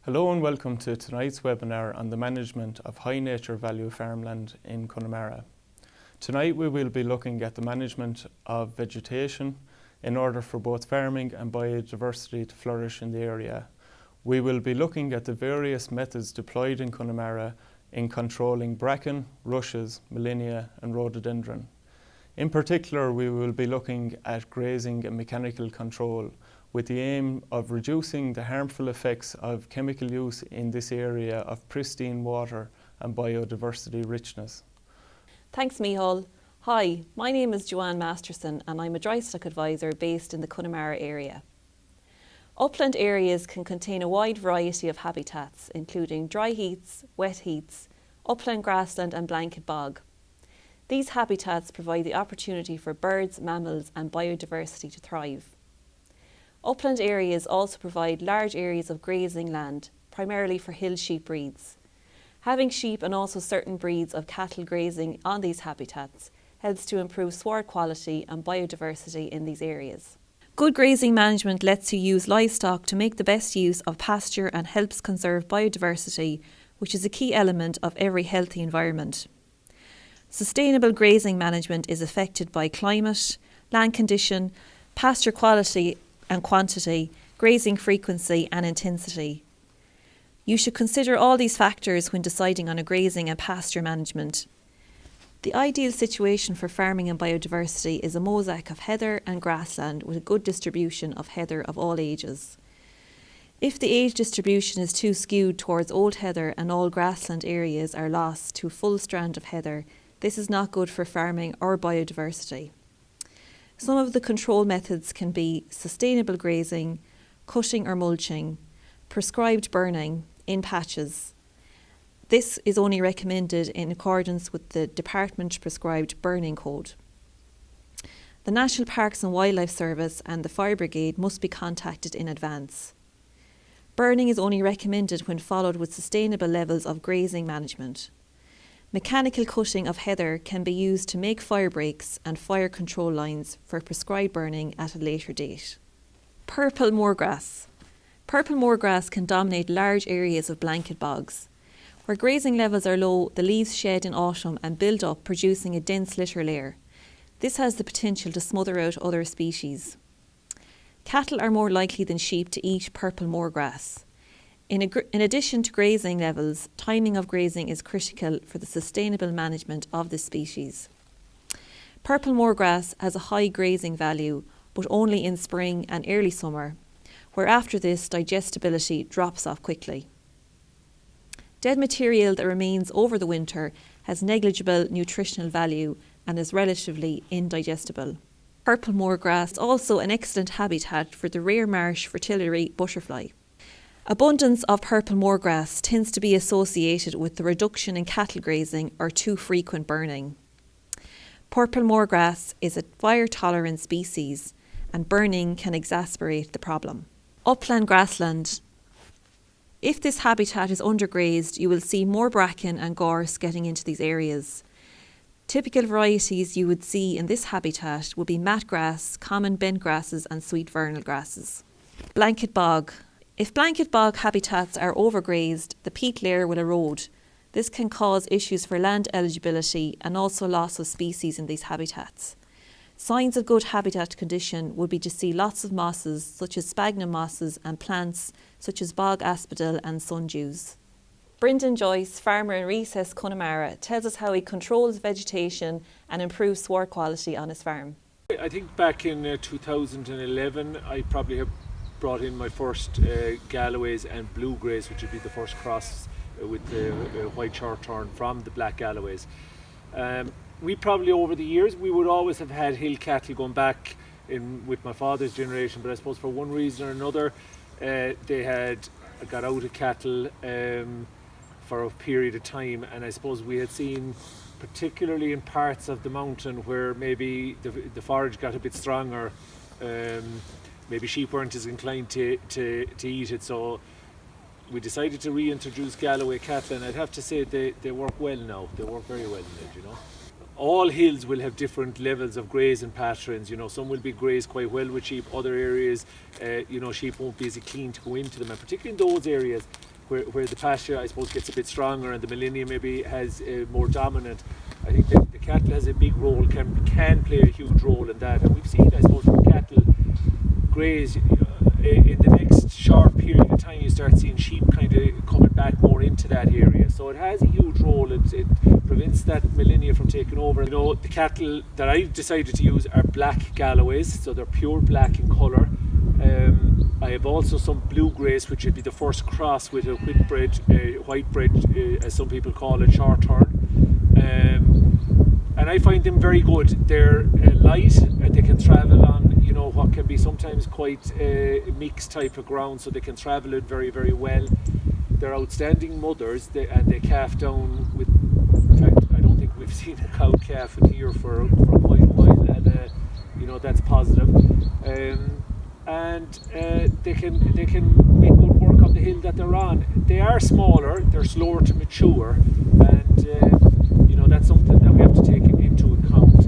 Hello and welcome to tonight's webinar on the management of high nature value farmland in Connemara. Tonight we will be looking at the management of vegetation in order for both farming and biodiversity to flourish in the area. We will be looking at the various methods deployed in Connemara in controlling bracken, rushes, Molinia and rhododendron. In particular, we will be looking at grazing and mechanical control with the aim of reducing the harmful effects of chemical use in this area of pristine water and biodiversity richness. Thanks, Micheál. Hi, my name is Joanne Masterson and I'm a dry stock advisor based in the Connemara area. Upland areas can contain a wide variety of habitats, including dry heaths, wet heaths, upland grassland and blanket bog. These habitats provide the opportunity for birds, mammals and biodiversity to thrive. Upland areas also provide large areas of grazing land, primarily for hill sheep breeds. Having sheep and also certain breeds of cattle grazing on these habitats helps to improve sward quality and biodiversity in these areas. Good grazing management lets you use livestock to make the best use of pasture and helps conserve biodiversity, which is a key element of every healthy environment. Sustainable grazing management is affected by climate, land condition, pasture quality and quantity, grazing frequency and intensity. You should consider all these factors when deciding on a grazing and pasture management. The ideal situation for farming and biodiversity is a mosaic of heather and grassland with a good distribution of heather of all ages. If the age distribution is too skewed towards old heather and all grassland areas are lost to a full strand of heather, this is not good for farming or biodiversity. Some of the control methods can be sustainable grazing, cutting or mulching, prescribed burning in patches. This is only recommended in accordance with the Department prescribed burning code. The National Parks and Wildlife Service and the Fire Brigade must be contacted in advance. Burning is only recommended when followed with sustainable levels of grazing management. Mechanical cutting of heather can be used to make fire breaks and fire control lines for prescribed burning at a later date. Purple moorgrass. Purple moorgrass can dominate large areas of blanket bogs. Where grazing levels are low, the leaves shed in autumn and build up, producing a dense litter layer. This has the potential to smother out other species. Cattle are more likely than sheep to eat purple moorgrass. In addition to grazing levels, timing of grazing is critical for the sustainable management of this species. Purple moorgrass has a high grazing value, but only in spring and early summer, where after this digestibility drops off quickly. Dead material that remains over the winter has negligible nutritional value and is relatively indigestible. Purple moorgrass is also an excellent habitat for the rare marsh fritillary butterfly. Abundance of purple moorgrass tends to be associated with the reduction in cattle grazing or too frequent burning. Purple moorgrass is a fire-tolerant species and burning can exacerbate the problem. Upland grassland. If this habitat is undergrazed, you will see more bracken and gorse getting into these areas. Typical varieties you would see in this habitat would be mat grass, common bent grasses and sweet vernal grasses. Blanket bog. If blanket bog habitats are overgrazed, the peat layer will erode. This can cause issues for land eligibility and also loss of species in these habitats. Signs of good habitat condition would be to see lots of mosses such as sphagnum mosses and plants such as bog asphodel and sundews. Brendan Joyce, farmer in Recess, Connemara, tells us how he controls vegetation and improves sward quality on his farm. I think back in 2011 I probably have brought in my first Galways and blue greys, which would be the first cross with the white shorthorn from the black Galways. We probably over the years we would always have had hill cattle going back in with my father's generation, but I suppose for one reason or another they had got out of cattle for a period of time, and I suppose we had seen, particularly in parts of the mountain where maybe the forage got a bit stronger, maybe sheep weren't as inclined to eat it, so we decided to reintroduce Galloway cattle, and I'd have to say they work well now. They work very well now, you know. All hills will have different levels of grazing patterns, you know. Some will be grazed quite well with sheep, other areas, you know, sheep won't be as keen to go into them, and particularly in those areas where the pasture, I suppose, gets a bit stronger and the Molinia maybe has more dominant. I think that the cattle has a big role, can play a huge role in that. And we've seen, I suppose, when cattle graze, in the next short period of time you start seeing sheep kind of coming back more into that area. So it has a huge role. It prevents that Molinia from taking over. You know, the cattle that I've decided to use are black Galways, so they're pure black in colour. I have also some blue greys, which would be the first cross with a white bred, as some people call it, short horn. And I find them very good. They're light, and they can travel on, you know, what can be sometimes quite mixed type of ground, so they can travel it very, very well. They're outstanding mothers, and they calf down with, in fact, I don't think we've seen a cow calf here for quite a while, and you know, that's positive. And they can make good work on the hill that they're on. They are smaller, they're slower to mature, and you know, that's something that we have to take into account.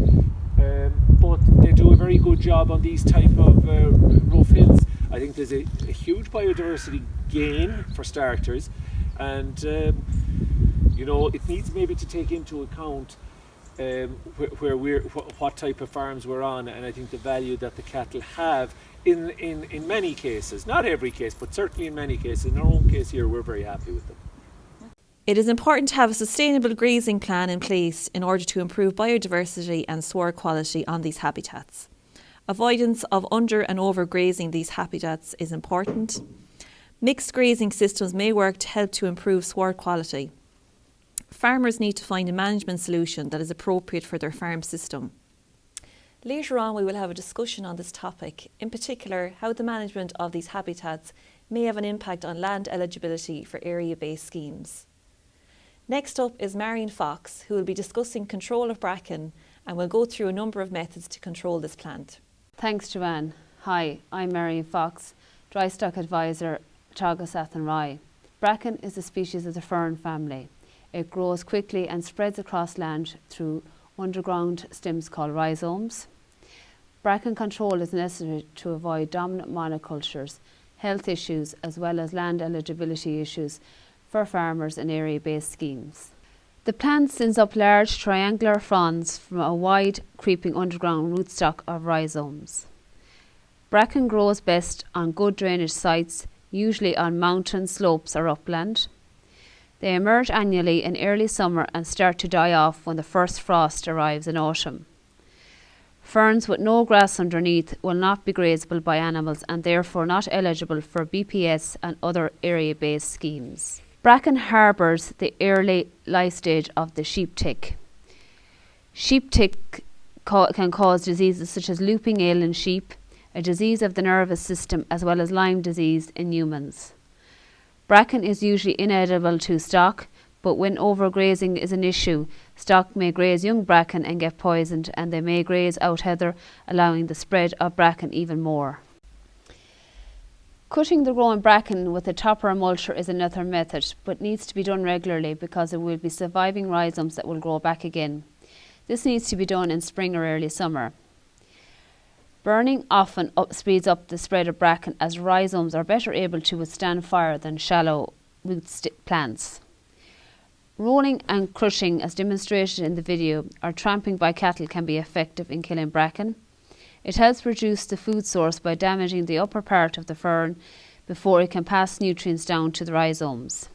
But they do a very good job on these type of rough hills. I think there's a huge biodiversity gain for starters, and you know, it needs maybe to take into account what type of farms we're on, and I think the value that the cattle have in many cases, not every case, but certainly in many cases. In our own case here, we're very happy with them. It is important to have a sustainable grazing plan in place in order to improve biodiversity and sward quality on these habitats. Avoidance of under and overgrazing these habitats is important. Mixed grazing systems may work to help to improve sward quality. Farmers need to find a management solution that is appropriate for their farm system. Later on, we will have a discussion on this topic, in particular how the management of these habitats may have an impact on land eligibility for area-based schemes. Next up is Marion Fox, who will be discussing control of bracken and will go through a number of methods to control this plant. Thanks, Joanne. Hi, I'm Marion Fox, Dry Stock Advisor, Teagasc and Rye. Bracken is a species of the fern family. It grows quickly and spreads across land through underground stems called rhizomes. Bracken control is necessary to avoid dominant monocultures, health issues as well as land eligibility issues for farmers in area-based schemes. The plant sends up large triangular fronds from a wide creeping underground rootstock of rhizomes. Bracken grows best on good drainage sites, usually on mountain slopes or upland. They emerge annually in early summer and start to die off when the first frost arrives in autumn. Ferns with no grass underneath will not be grazable by animals and therefore not eligible for BPS and other area-based schemes. Bracken harbours the early life stage of the sheep tick. Sheep tick can cause diseases such as looping ill in sheep, a disease of the nervous system, as well as Lyme disease in humans. Bracken is usually inedible to stock, but when overgrazing is an issue, stock may graze young bracken and get poisoned, and they may graze out heather, allowing the spread of bracken even more. Cutting the growing bracken with a topper or mulcher is another method, but needs to be done regularly because there will be surviving rhizomes that will grow back again. This needs to be done in spring or early summer. Burning often speeds up the spread of bracken as rhizomes are better able to withstand fire than shallow root plants. Rolling and crushing, as demonstrated in the video, or tramping by cattle can be effective in killing bracken. It helps reduce the food source by damaging the upper part of the fern before it can pass nutrients down to the rhizomes.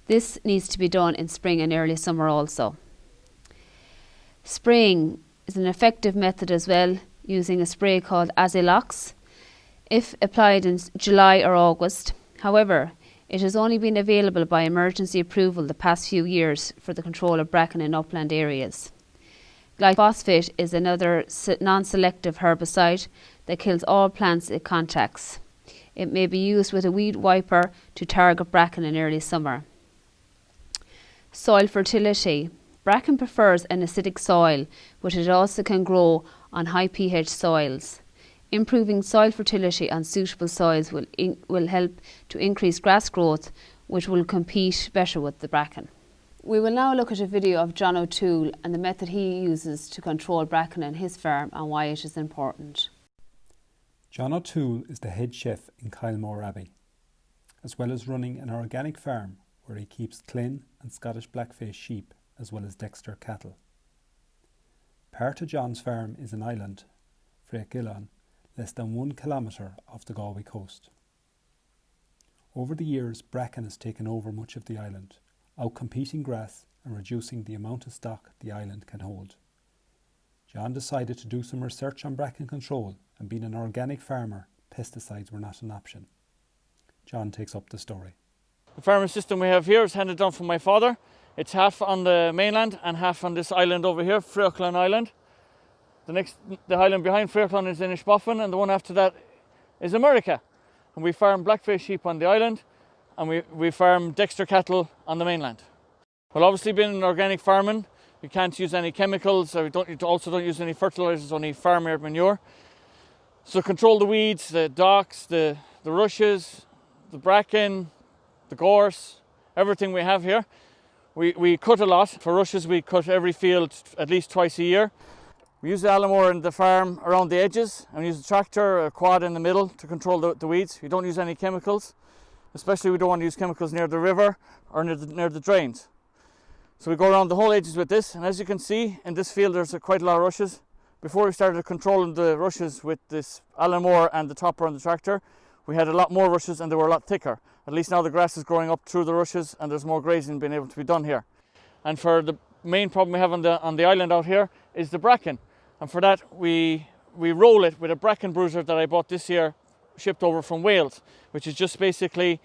This needs to be done in spring and early summer also. Spraying is an effective method as well, using a spray called Azilox, if applied in July or August. However, it has only been available by emergency approval the past few years for the control of bracken in upland areas. Glyphosate is another non-selective herbicide that kills all plants it contacts. It may be used with a weed wiper to target bracken in early summer. Soil fertility. Bracken prefers an acidic soil, but it also can grow on high pH soils. Improving soil fertility on suitable soils will help to increase grass growth, which will compete better with the bracken. We will now look at a video of John O'Toole and the method he uses to control bracken in his farm and why it is important. John O'Toole is the head chef in Kylemore Abbey. as well as running an organic farm where he keeps Clyn and Scottish blackface sheep as well as Dexter cattle. Part of John's farm is an island, Freagillan, less than 1 kilometre off the Galway coast. Over the years, Bracken has taken over much of the island, outcompeting grass and reducing the amount of stock the island can hold. John decided to do some research on Bracken control, and being an organic farmer, pesticides were not an option. John takes up the story. The farming system we have here is handed down from my father. It's half on the mainland and half on this island over here, Freagillan Island. The island behind Freagillan is Inishboffin, and the one after that is America. And we farm blackface sheep on the island, and we farm Dexter cattle on the mainland. Well, obviously being in organic farming, you can't use any chemicals, or you also don't use any fertilisers, only farm-made manure. So control the weeds, the docks, the rushes, the bracken, the gorse, everything we have here. We cut a lot. For rushes, we cut every field at least twice a year. We use the Alamore in the farm around the edges, and we use a tractor, a quad in the middle to control the weeds. We don't use any chemicals, especially we don't want to use chemicals near the river or near the drains. So we go around the whole edges with this, and as you can see in this field there's quite a lot of rushes. Before we started controlling the rushes with this Alamore and the topper and the tractor, we had a lot more rushes and they were a lot thicker. At least now the grass is growing up through the rushes and there's more grazing being able to be done here. And for the main problem we have on the island out here is the bracken. And for that we roll it with a bracken bruiser that I bought this year, shipped over from Wales, which is just basically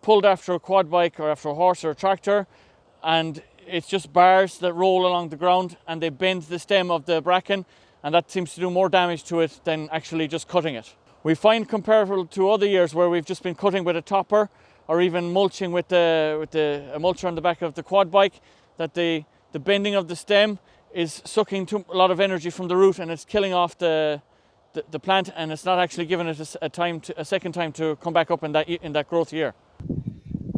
pulled after a quad bike or after a horse or a tractor, and it's just bars that roll along the ground and they bend the stem of the bracken, and that seems to do more damage to it than actually just cutting it. We find comparable to other years where we've just been cutting with a topper or even mulching with a mulcher on the back of the quad bike, that the bending of the stem is sucking a lot of energy from the root and it's killing off the plant, and it's not actually giving it a second time to come back up in that growth year.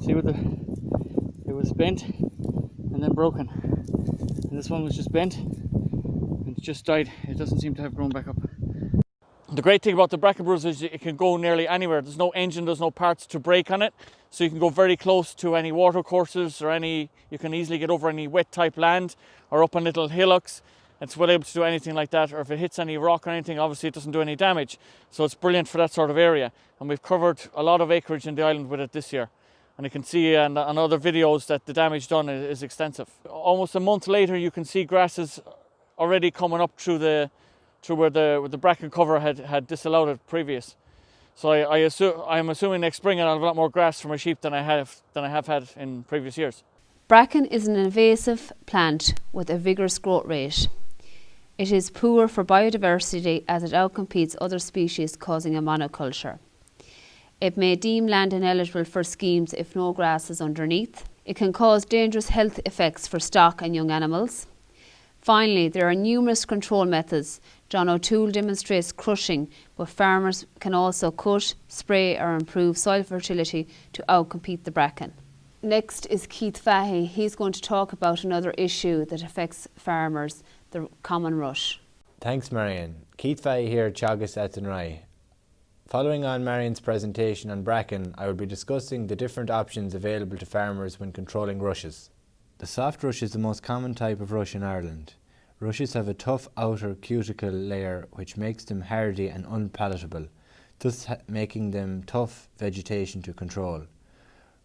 See what it was bent and then broken, and this one was just bent and it just died. It doesn't seem to have grown back up. The great thing about the bracken bruiser is it can go nearly anywhere. There's no engine, there's no parts to break on it, so you can go very close to any water courses or you can easily get over any wet type land or up on little hillocks. It's well able to do anything like that, or if it hits any rock or anything, obviously it doesn't do any damage. So it's brilliant for that sort of area, and we've covered a lot of acreage in the island with it this year. And you can see on other videos that the damage done is extensive. Almost a month later you can see grasses already coming up through where the bracken cover had disallowed it previous. So I'm assuming next spring I'll have a lot more grass for my sheep than I have had in previous years. Bracken is an invasive plant with a vigorous growth rate. It is poor for biodiversity as it outcompetes other species, causing a monoculture. It may deem land ineligible for schemes if no grass is underneath. It can cause dangerous health effects for stock and young animals. Finally, there are numerous control methods. John O'Toole demonstrates crushing, but farmers can also cut, spray or improve soil fertility to outcompete the bracken. Next is Keith Fahey. He's going to talk about another issue that affects farmers, the common rush. Thanks, Marion. Keith Fahey here at Teagasc and Rye. Following on Marion's presentation on bracken, I will be discussing the different options available to farmers when controlling rushes. The soft rush is the most common type of rush in Ireland. Rushes have a tough outer cuticle layer which makes them hardy and unpalatable, thus making them tough vegetation to control.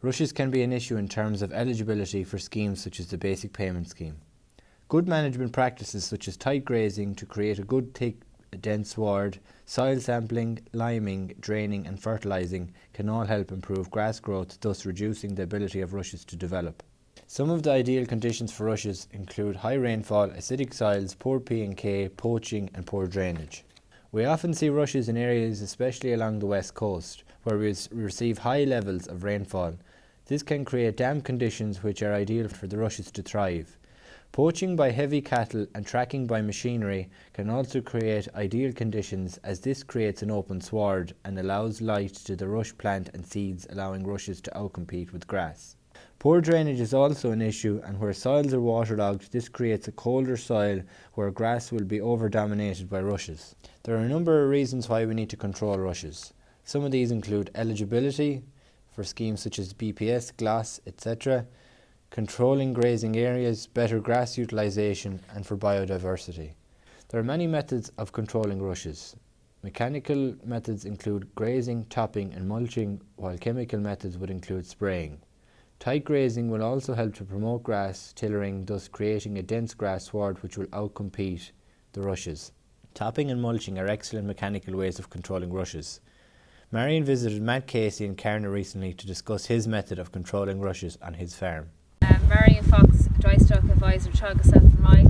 Rushes can be an issue in terms of eligibility for schemes such as the Basic Payment Scheme. Good management practices such as tight grazing to create a good thick dense sward, soil sampling, liming, draining and fertilising can all help improve grass growth, thus reducing the ability of rushes to develop. Some of the ideal conditions for rushes include high rainfall, acidic soils, poor P&K, poaching and poor drainage. We often see rushes in areas especially along the west coast where we receive high levels of rainfall. This can create damp conditions which are ideal for the rushes to thrive. Poaching by heavy cattle and tracking by machinery can also create ideal conditions, as this creates an open sward and allows light to the rush plant and seeds, allowing rushes to outcompete with grass. Poor drainage is also an issue, and where soils are waterlogged, this creates a colder soil where grass will be over-dominated by rushes. There are a number of reasons why we need to control rushes. Some of these include eligibility, for schemes such as BPS, GLAS, etc., controlling grazing areas, better grass utilisation, and for biodiversity. There are many methods of controlling rushes. Mechanical methods include grazing, topping and mulching, while chemical methods would include spraying. Tight grazing will also help to promote grass tillering, thus creating a dense grass sward which will outcompete the rushes. Topping and mulching are excellent mechanical ways of controlling rushes. Marion visited Matt Casey in Carna recently to discuss his method of controlling rushes on his farm. Marion Fox, Dry Stock Advisor, Teagasc and Rye.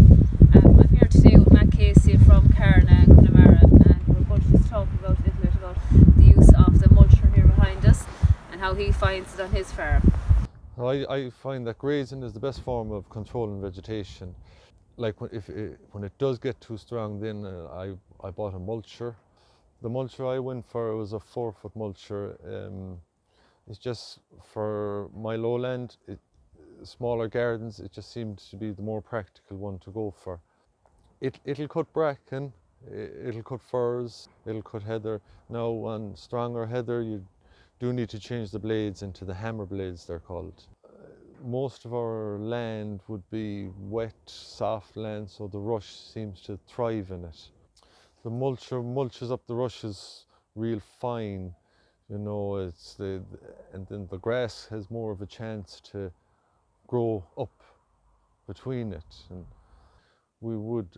I'm here today with Matt Casey from Carna, Connemara, and we're going to just talk about a little bit about the use of the mulcher here behind us and how he finds it on his farm. I find that grazing is the best form of controlling vegetation. Like when it does get too strong, then I bought a mulcher. The mulcher I went for was a 4-foot mulcher. It's just for my lowland, smaller gardens, it just seemed to be the more practical one to go for. It'll cut bracken, it'll cut furze, it'll cut heather. Now on stronger heather you do need to change the blades into the hammer blades, they're called. Most of our land would be wet, soft land, so the rush seems to thrive in it. The mulcher mulches up the rushes real fine, you know, and then the grass has more of a chance to grow up between it. And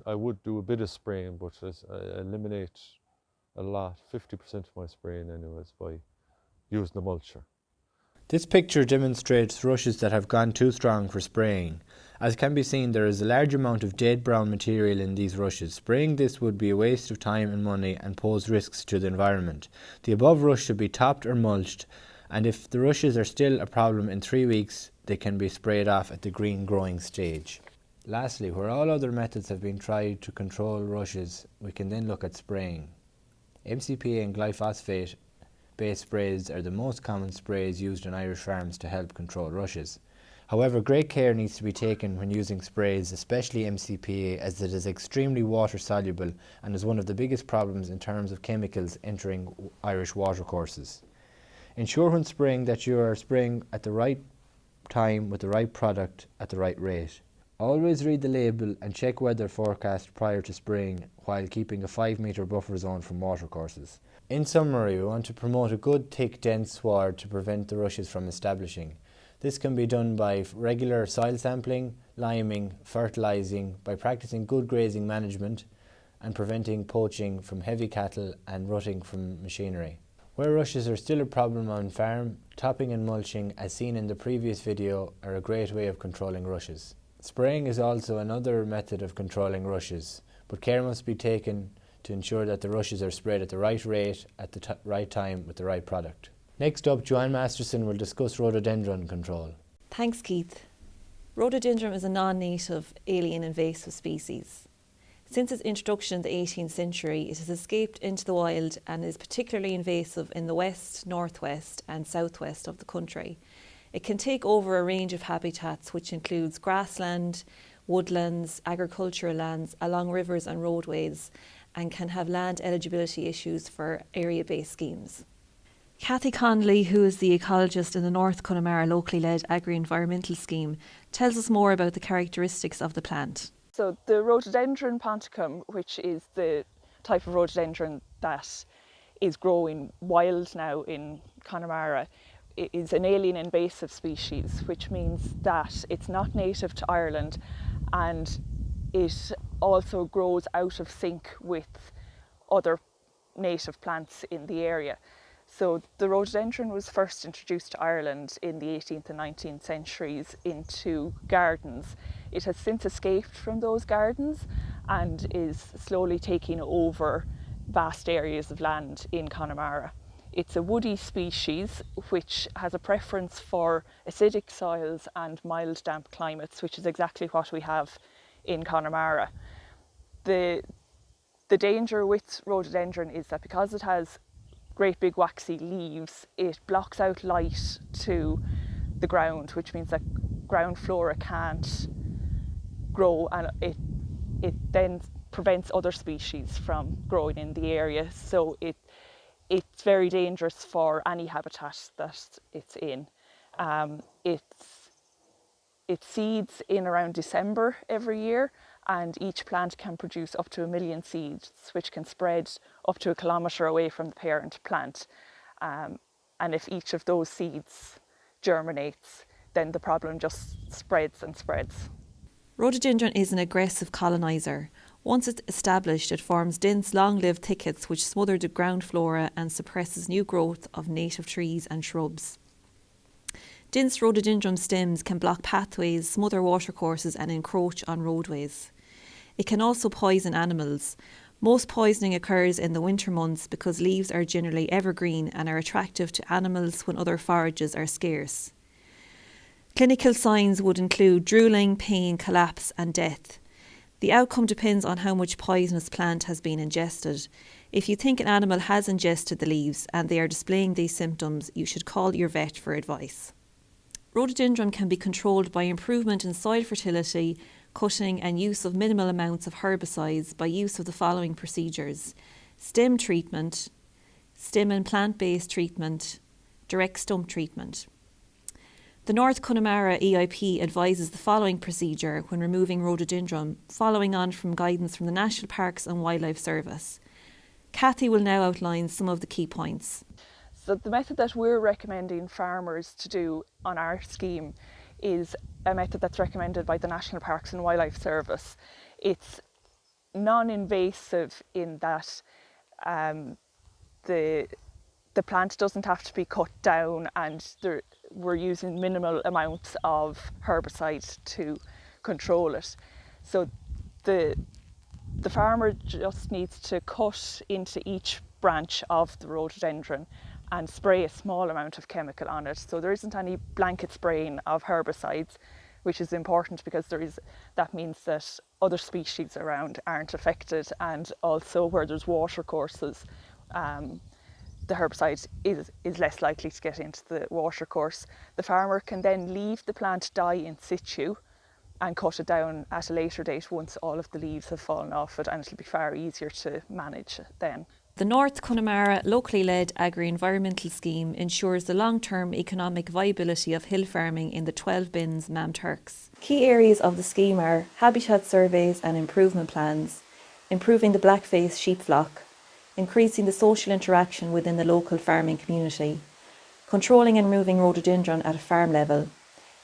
I would do a bit of spraying, but I eliminate a lot, 50% of my spraying anyways, by using the mulcher. This picture demonstrates rushes that have gone too strong for spraying. As can be seen, there is a large amount of dead brown material in these rushes. Spraying this would be a waste of time and money and pose risks to the environment. The above rush should be topped or mulched, and if the rushes are still a problem in 3 weeks, they can be sprayed off at the green growing stage. Lastly, where all other methods have been tried to control rushes, we can then look at spraying. MCPA and glyphosate based sprays are the most common sprays used on Irish farms to help control rushes. However, great care needs to be taken when using sprays, especially MCPA, as it is extremely water soluble and is one of the biggest problems in terms of chemicals entering Irish watercourses. Ensure when spraying that you are spraying at the right time with the right product at the right rate. Always read the label and check weather forecast prior to spraying while keeping a 5-metre buffer zone from watercourses. In summary, we want to promote a good, thick, dense sward to prevent the rushes from establishing. This can be done by regular soil sampling, liming, fertilising, by practising good grazing management and preventing poaching from heavy cattle and rutting from machinery. Where rushes are still a problem on farm, topping and mulching, as seen in the previous video, are a great way of controlling rushes. Spraying is also another method of controlling rushes, but care must be taken to ensure that the rushes are sprayed at the right rate, at the right time, with the right product. Next up, Joanne Masterson will discuss rhododendron control. Thanks, Keith. Rhododendron is a non-native alien invasive species. Since its introduction in the 18th century, it has escaped into the wild and is particularly invasive in the west, northwest and southwest of the country. It can take over a range of habitats, which includes grassland, woodlands, agricultural lands along rivers and roadways, and can have land eligibility issues for area-based schemes. Cathy Connolly, who is the ecologist in the North Connemara locally led agri-environmental scheme, tells us more about the characteristics of the plant. So the Rhododendron ponticum, which is the type of rhododendron that is growing wild now in Connemara, is an alien invasive species, which means that it's not native to Ireland and it also grows out of sync with other native plants in the area. So the rhododendron was first introduced to Ireland in the 18th and 19th centuries into gardens. It has since escaped from those gardens and is slowly taking over vast areas of land in Connemara. It's a woody species which has a preference for acidic soils and mild damp climates, which is exactly what we have in Connemara. The danger with rhododendron is that because it has great big waxy leaves, it blocks out light to the ground, which means that ground flora can't grow, and it then prevents other species from growing in the area. So it it's very dangerous for any habitat that it's in. It seeds in around December every year, and each plant can produce up to 1 million seeds, which can spread up to 1 kilometre away from the parent plant. And if each of those seeds germinates, then the problem just spreads and spreads. Rhododendron is an aggressive coloniser. Once it's established, it forms dense, long-lived thickets which smother the ground flora and suppresses new growth of native trees and shrubs. Dense rhododendron stems can block pathways, smother watercourses and encroach on roadways. It can also poison animals. Most poisoning occurs in the winter months because leaves are generally evergreen and are attractive to animals when other forages are scarce. Clinical signs would include drooling, pain, collapse and death. The outcome depends on how much poisonous plant has been ingested. If you think an animal has ingested the leaves and they are displaying these symptoms, you should call your vet for advice. Rhododendron can be controlled by improvement in soil fertility, cutting and use of minimal amounts of herbicides by use of the following procedures: stem treatment, stem and plant-based treatment, direct stump treatment. The North Connemara EIP advises the following procedure when removing rhododendron, following on from guidance from the National Parks and Wildlife Service. Cathy will now outline some of the key points. So the method that we're recommending farmers to do on our scheme is a method that's recommended by the National Parks and Wildlife Service. It's non-invasive in that the plant doesn't have to be cut down, and we're using minimal amounts of herbicide to control it. So the farmer just needs to cut into each branch of the rhododendron and spray a small amount of chemical on it. So there isn't any blanket spraying of herbicides, which is important because that means that other species around aren't affected, and also where there's water courses, the herbicide is less likely to get into the water course. The farmer can then leave the plant die in situ and cut it down at a later date once all of the leaves have fallen off it, and it'll be far easier to manage then. The North Connemara locally led agri-environmental scheme ensures the long-term economic viability of hill farming in the 12 bins Mam Turks. Key areas of the scheme are habitat surveys and improvement plans, improving the black-faced sheep flock, increasing the social interaction within the local farming community, controlling and removing rhododendron at a farm level,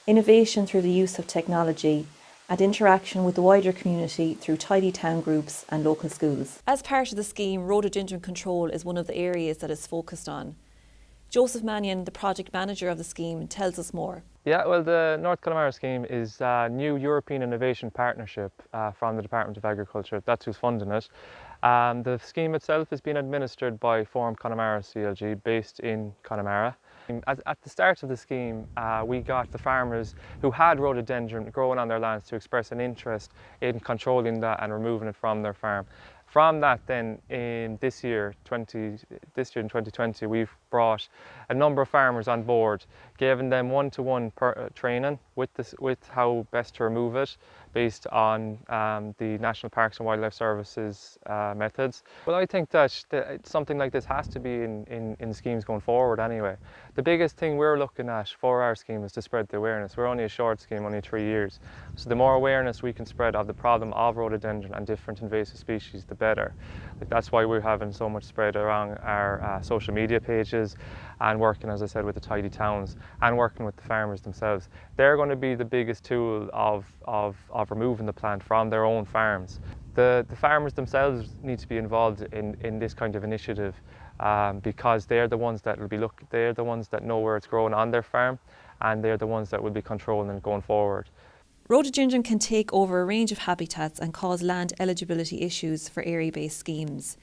innovation through the use of technology, and interaction with the wider community through tidy town groups and local schools. As part of the scheme, rhododendron control is one of the areas that is focused on. Joseph Mannion, the project manager of the scheme, tells us more. Yeah, well, the North Connemara scheme is a new European innovation partnership from the Department of Agriculture. That's who's funding it. The scheme itself is being administered by Form Connemara CLG, based in Connemara. At the start of the scheme, we got the farmers who had rhododendron growing on their lands to express an interest in controlling that and removing it from their farm. From that then, in this year in 2020, we've brought a number of farmers on board, giving them one-to-one training with how best to remove it, based on the National Parks and Wildlife Service's methods. Well, I think that something like this has to be in schemes going forward anyway. The biggest thing we're looking at for our scheme is to spread the awareness. We're only a short scheme, only 3 years. So the more awareness we can spread of the problem of rhododendron and different invasive species, the better. That's why we're having so much spread around our social media pages, and working, as I said, with the tidy towns and working with the farmers themselves. They're going to be the biggest tool of removing the plant from their own farms. The farmers themselves need to be involved in this kind of initiative, because they're the ones that they're the ones that know where it's growing on their farm, and they're the ones that will be controlling it going forward. Rhododendron can take over a range of habitats and cause land eligibility issues for area-based schemes.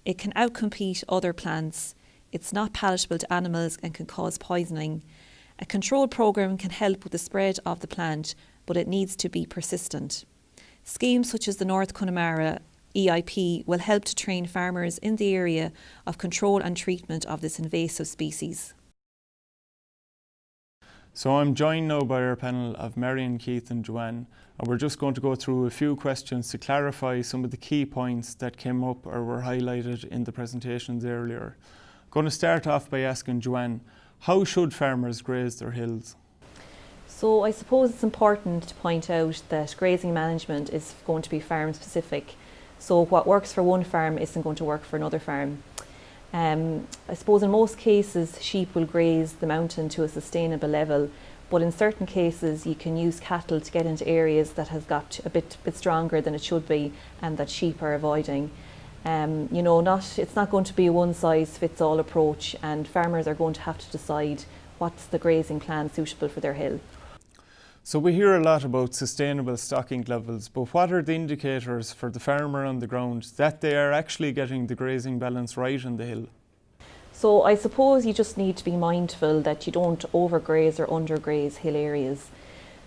It can outcompete other plants. It's not palatable to animals and can cause poisoning. A control programme can help with the spread of the plant, but it needs to be persistent. Schemes such as the North Connemara EIP will help to train farmers in the area of control and treatment of this invasive species. So I'm joined now by our panel of Marion, Keith and Joanne, and we're just going to go through a few questions to clarify some of the key points that came up or were highlighted in the presentations earlier. Going to start off by asking Joanne, how should farmers graze their hills? So I suppose it's important to point out that grazing management is going to be farm specific. So what works for one farm isn't going to work for another farm. I suppose in most cases sheep will graze the mountain to a sustainable level, but in certain cases you can use cattle to get into areas that has got a bit stronger than it should be and that sheep are avoiding. It's not going to be a one size fits all approach, and farmers are going to have to decide what's the grazing plan suitable for their hill. So we hear a lot about sustainable stocking levels, but what are the indicators for the farmer on the ground that they are actually getting the grazing balance right on the hill? So I suppose you just need to be mindful that you don't overgraze or undergraze hill areas.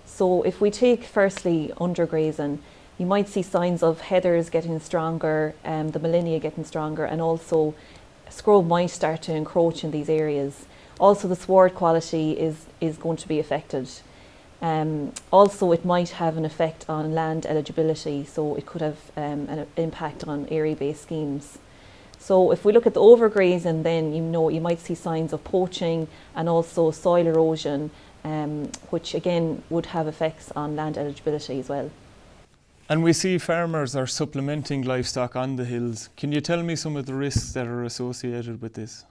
So if we take firstly undergrazing, you might see signs of heathers getting stronger, the Molinia getting stronger, and also scrub might start to encroach in these areas. Also the sward quality is going to be affected. Also it might have an effect on land eligibility, so it could have an impact on area-based schemes. So if we look at the overgrazing, then you might see signs of poaching and also soil erosion, which again would have effects on land eligibility as well. And we see farmers are supplementing livestock on the hills. Can you tell me some of the risks that are associated with this?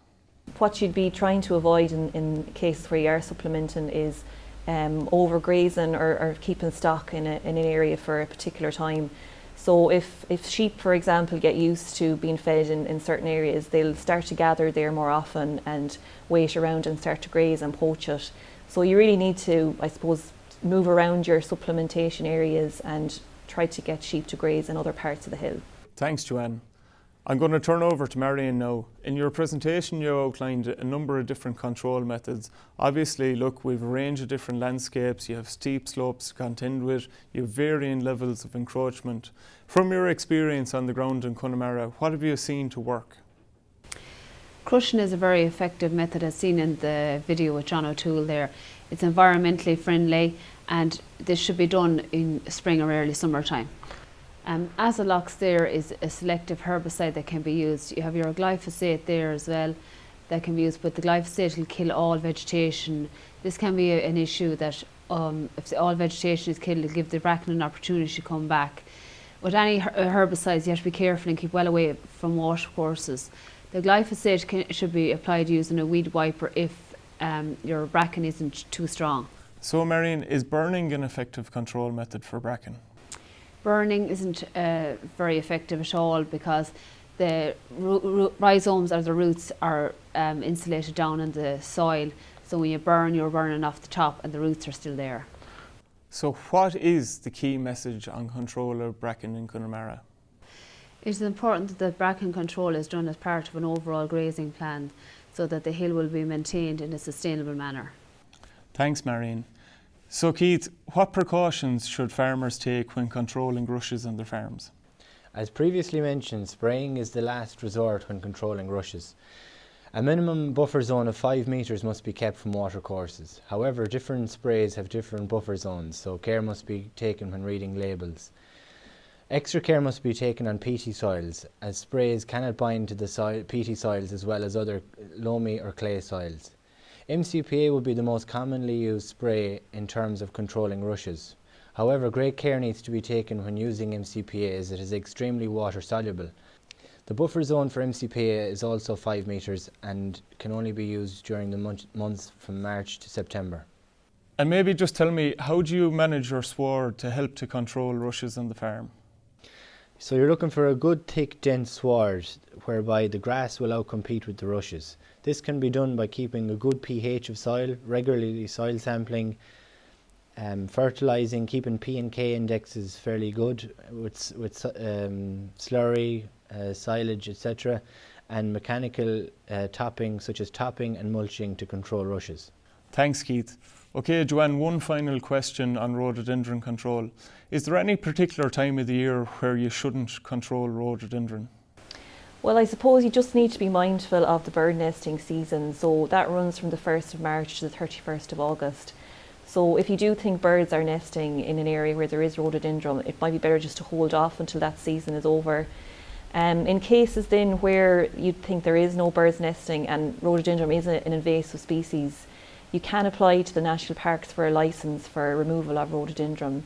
What you'd be trying to avoid in cases where you are supplementing is overgrazing or keeping stock in an area for a particular time. So if sheep, for example, get used to being fed in certain areas, they'll start to gather there more often and wait around and start to graze and poach it. So you really need to, I suppose, move around your supplementation areas and try to get sheep to graze in other parts of the hill. Thanks, Joanne. I'm going to turn over to Marion now. In your presentation you outlined a number of different control methods. Obviously, look, we've a range of different landscapes, you have steep slopes to contend with, you have varying levels of encroachment. From your experience on the ground in Connemara, what have you seen to work? Crushing is a very effective method, as seen in the video with John O'Toole there. It's environmentally friendly and this should be done in spring or early summertime. Azalox there is a selective herbicide that can be used. You have your glyphosate there as well that can be used, but the glyphosate will kill all vegetation. This can be an issue that if all vegetation is killed, it'll give the bracken an opportunity to come back. With any herbicides, you have to be careful and keep well away from watercourses. The glyphosate should be applied using a weed wiper if your bracken isn't too strong. So Marion, is burning an effective control method for bracken? Burning isn't very effective at all because the rhizomes or the roots are insulated down in the soil. So when you burn, you're burning off the top and the roots are still there. So what is the key message on control of bracken in Connemara? It is important that the bracken control is done as part of an overall grazing plan so that the hill will be maintained in a sustainable manner. Thanks, Marion. So Keith, what precautions should farmers take when controlling rushes on their farms? As previously mentioned, spraying is the last resort when controlling rushes. A minimum buffer zone of 5 metres must be kept from watercourses. However, different sprays have different buffer zones, so care must be taken when reading labels. Extra care must be taken on peaty soils, as sprays cannot bind to the peaty soils as well as other loamy or clay soils. MCPA would be the most commonly used spray in terms of controlling rushes. However, great care needs to be taken when using MCPA as it is extremely water soluble. The buffer zone for MCPA is also 5 metres and can only be used during the months from March to September. And maybe just tell me, how do you manage your sward to help to control rushes on the farm? So you're looking for a good thick dense sward whereby the grass will outcompete with the rushes. This can be done by keeping a good pH of soil, regularly soil sampling, fertilising, keeping P and K indexes fairly good with slurry, silage, etc., and mechanical topping such as topping and mulching to control rushes. Thanks, Keith. Okay, Joanne, one final question on rhododendron control. Is there any particular time of the year where you shouldn't control rhododendron? Well, I suppose you just need to be mindful of the bird nesting season. So that runs from the 1st of March to the 31st of August. So if you do think birds are nesting in an area where there is rhododendron, it might be better just to hold off until that season is over. In cases then where you think there is no birds nesting and rhododendron is an invasive species, you can apply to the national parks for a licence for removal of rhododendron.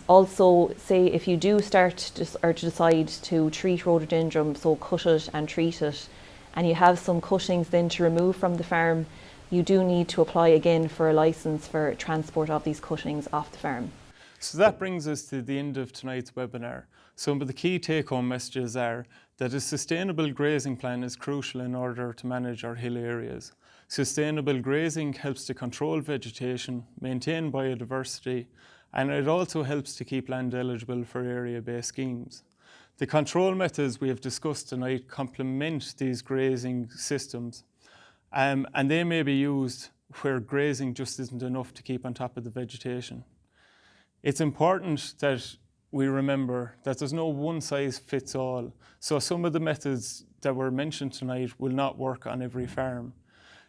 Also, say if you do to decide to treat rhododendron, so cut it and treat it, and you have some cuttings then to remove from the farm, you do need to apply again for a licence for transport of these cuttings off the farm. So that brings us to the end of tonight's webinar. Some of the key take-home messages are that a sustainable grazing plan is crucial in order to manage our hill areas. Sustainable grazing helps to control vegetation, maintain biodiversity, and it also helps to keep land eligible for area-based schemes. The control methods we have discussed tonight complement these grazing systems, and they may be used where grazing just isn't enough to keep on top of the vegetation. It's important that we remember that there's no one size fits all, so some of the methods that were mentioned tonight will not work on every farm.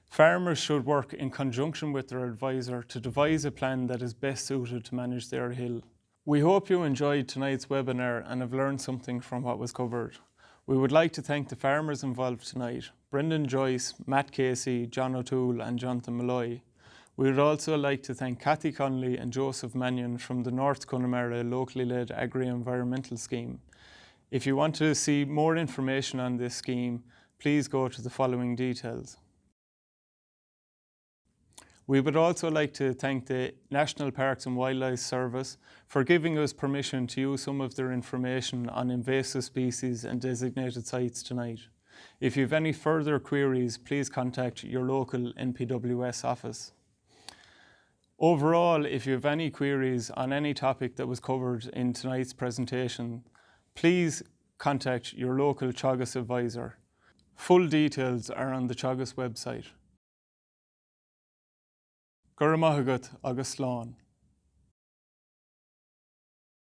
Farmers should work in conjunction with their advisor to devise a plan that is best suited to manage their hill. We hope you enjoyed tonight's webinar and have learned something from what was covered. We would like to thank the farmers involved tonight: Brendan Joyce, Matt Casey, John O'Toole and Jonathan Malloy. We would also like to thank Cathy Connolly and Joseph Mannion from the North Connemara locally led agri-environmental scheme. If you want to see more information on this scheme, please go to the following details. We would also like to thank the National Parks and Wildlife Service for giving us permission to use some of their information on invasive species and designated sites tonight. If you have any further queries, please contact your local NPWS office. Overall, if you have any queries on any topic that was covered in tonight's presentation, please contact your local Teagasc advisor. Full details are on the Teagasc website. Guramahagat agus slán.